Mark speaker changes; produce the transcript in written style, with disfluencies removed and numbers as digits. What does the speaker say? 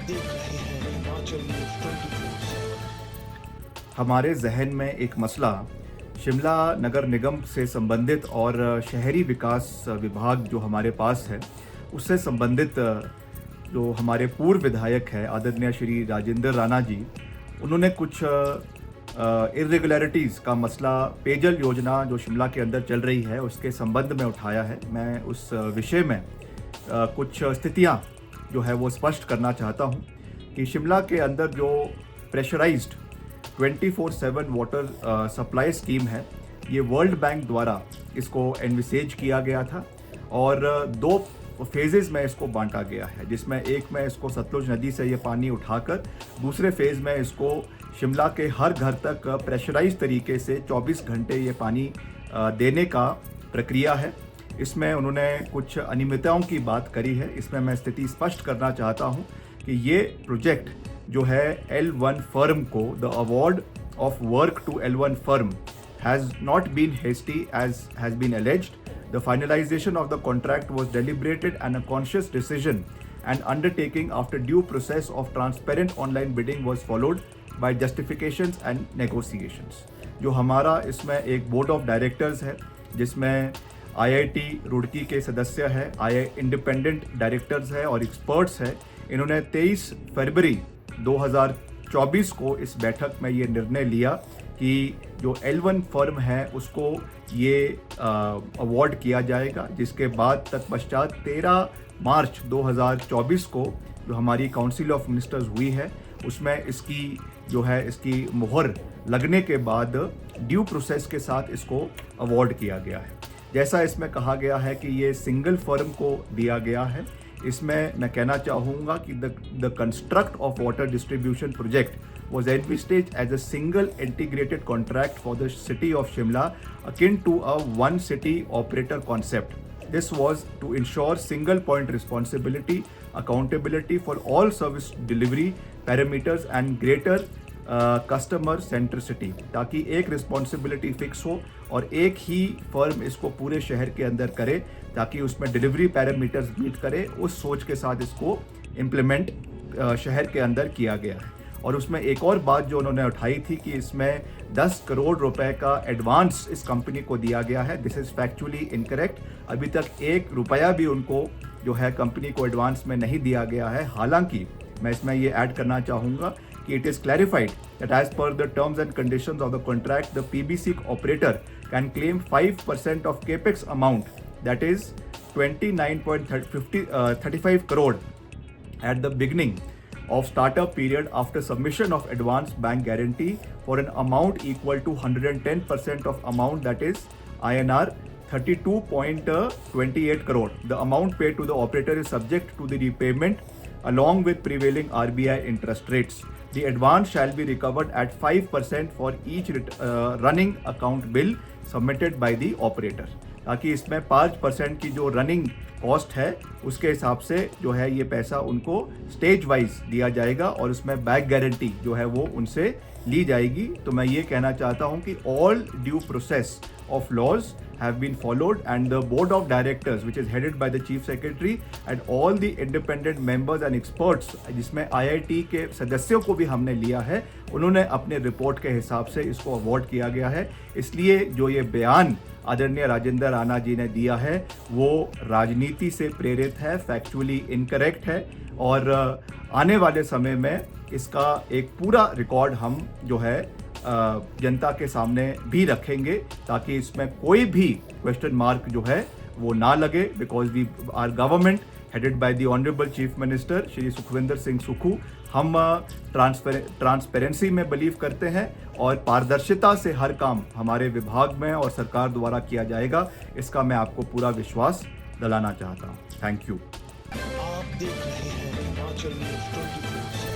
Speaker 1: देख रहे हैं हिमाचल न्यूज़ 24/7।
Speaker 2: हमारे जहन में एक मसला शिमला नगर निगम से संबंधित और शहरी विकास विभाग जो हमारे पास है उससे संबंधित जो हमारे पूर्व विधायक है आदरणीय श्री राजेंद्र राणा जी, उन्होंने कुछ इरेगुलरिटीज़ का मसला पेयजल योजना जो शिमला के अंदर चल रही है उसके संबंध में उठाया है। मैं उस विषय में कुछ स्थितियां जो है वो स्पष्ट करना चाहता हूं कि शिमला के अंदर जो प्रेशराइज्ड 24/7 वाटर सप्लाई स्कीम है, ये वर्ल्ड बैंक द्वारा इसको एनविसेज किया गया था और दो फेजेज़ में इसको बांटा गया है, जिसमें एक में इसको सतलुज नदी से ये पानी उठाकर दूसरे फेज़ में इसको शिमला के हर घर तक प्रेशराइज तरीके से 24 घंटे ये पानी देने का प्रक्रिया है। इसमें उन्होंने कुछ अनियमितताओं की बात करी है। इसमें मैं स्थिति स्पष्ट करना चाहता हूं कि ये प्रोजेक्ट जो है L1 फर्म को the award of work to L1 firm has not been hasty as has been alleged. The finalization of the contract was deliberated and a conscious decision and undertaking after due process of transparent online bidding was followed by justifications and negotiations। जो हमारा इसमें एक board of directors है जिसमें IIT Roorkee के सदस्य है, independent directors है और एक्सपर्ट्स है। इन्होंने 23 फरवरी 2024 को इस बैठक में ये निर्णय लिया कि जो L1 फर्म है उसको ये अवार्ड किया जाएगा, जिसके बाद तत्पश्चात 13 मार्च 2024 को जो हमारी काउंसिल ऑफ मिनिस्टर्स हुई है उसमें इसकी मुहर लगने के बाद ड्यू प्रोसेस के साथ इसको अवार्ड किया गया है। जैसा इसमें कहा गया है कि ये सिंगल फर्म को दिया गया है, इसमें मैं कहना चाहूँगा कि the construct of water distribution project was envisaged as a single integrated contract for the city of Shimla akin to a one city operator concept. This was to ensure single point responsibility, accountability for all service delivery parameters and greater customer centricity, ताकि एक responsibility fix हो और एक ही firm इसको पूरे शहर के अंदर करे ताकि उसमें डिलीवरी पैरामीटर्स मीट करे। उस सोच के साथ इसको इम्प्लीमेंट शहर के अंदर किया गया है। और उसमें एक और बात जो उन्होंने उठाई थी कि इसमें 10 करोड़ रुपए का एडवांस इस कंपनी को दिया गया है। This is factually incorrect. अभी तक 1 रुपया भी उनको जो है कंपनी को एडवांस में नहीं दिया गया है। हालांकि मैं इसमें ये ऐड करना चाहूँगा कि it is clarified that as per the terms and conditions of the contract, the PBC operator can claim 5% of capex amount, that is 29.35 crore at the beginning of startup period after submission of advance bank guarantee for an amount equal to 110% of amount, that is INR 32.28 crore. The amount paid to the operator is subject to the repayment along with prevailing RBI interest rates. The advance shall be recovered at 5% for each running account bill submitted by the operator, ताकि इसमें 5% की जो running cost है उसके हिसाब से जो है ये पैसा उनको स्टेज वाइज दिया जाएगा और उसमें बैक गारंटी जो है वो उनसे ली जाएगी। तो मैं ये कहना चाहता हूँ कि all due process of laws have been followed and the board of directors which is headed by the chief secretary and all the independent members and experts जिसमें IIT के सदस्यों को भी हमने लिया है, उन्होंने अपने रिपोर्ट के हिसाब से इसको अवार्ड किया गया है। इसलिए जो ये बयान आदरणीय राजेंद्र राणा जी ने दिया है वो राजनीति से प्रेरित है, फैक्चुअली इनकरेक्ट है और आने वाले समय में इसका एक पूरा रिकॉर्ड हम जो है जनता के सामने भी रखेंगे ताकि इसमें कोई भी क्वेश्चन मार्क जो है वो ना लगे। Because we are government headed by the honourable chief minister Shri Sukhvinder Singh Sukhu. हम ट्रांसपेरेंसी में बिलीव करते हैं और पारदर्शिता से हर काम हमारे विभाग में और सरकार द्वारा किया जाएगा, इसका मैं आपको पूरा विश्वास दिलाना चाहता हूँ। Thank you.
Speaker 1: आप देख रहे हैं हिमाचल न्यूज़ 24/7।